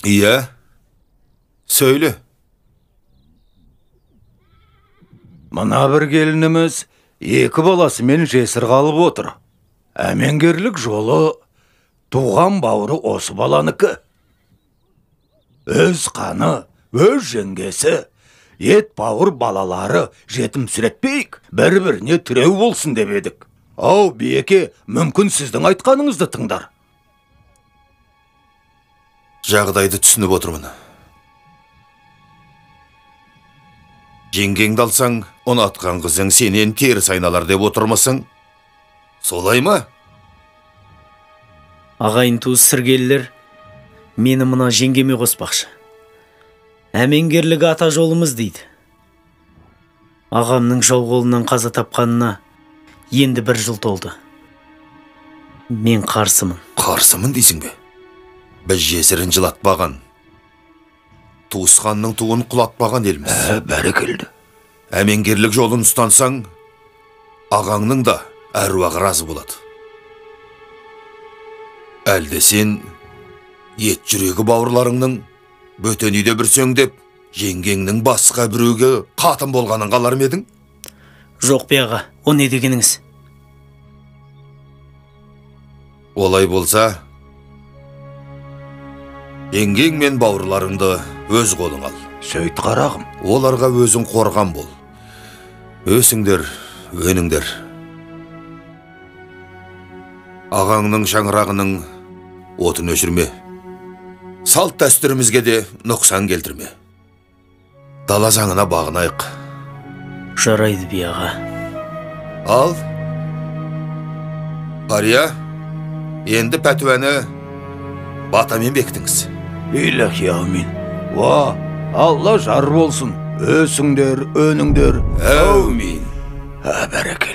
Iya, söyle. Мына бір келініміз екі баласымен жесір қалып отыр. Әмеңгерлік жолы туған бауыры осы баланыкі. Өз қаны, өз жеңгесі, ет бауыр балалары жетімсіретпейік, бір-біріне тіреу болсын деп едік. Ау, Биеке, мүмкін сіздің айтқаныңызды тыңдар. Жағдайды түсініп отырмын. Жеңгеңді алсаң, ұнатқан қызың сенен теріс айналар деп отырмысың? Солай ма? Ағайын туыс сіргелілер мені мына жеңгеме қоспақшы. Әмеңгерлігі ата жолымыз дейді. Ағамның жау қолынан қаза тапқанына енді 1 жыл толды. Мен қарсымын. Қарсымын дейсің бе? Біз жесірін жылатпаған, туысқанның туын құлатпаған елміз. Бәрекелді. Әмеңгерлік жолын ұстансаң, ағаңның да әруағы разы болады. Әлде сен ет жүрегі бауырларыңның бөтен үйде бүрсең деп, жеңгеңнің басқа біреуге қатын болғанын қалар ма едің? Жоқ бе аға, о не дегеніңіз? Олай болса, жеңгең мен бауырларыңды өз қолың ал. Сөйт қарағым. Оларға өзің қорған бол. Өсіңдер, өніңдер. Ағаңның шаңырағының отын өшірме. Салт дәстүрімізге де нұқсан келтірме. Дала заңына бағынайық. Жарайды би аға. Ал, Қария, енді пәтуәні батамен бектіңіз. Иләхи әумин. Ва, Алла жар болсын. Өсіңдер, өніңдер. Әумин. Бәрекелді.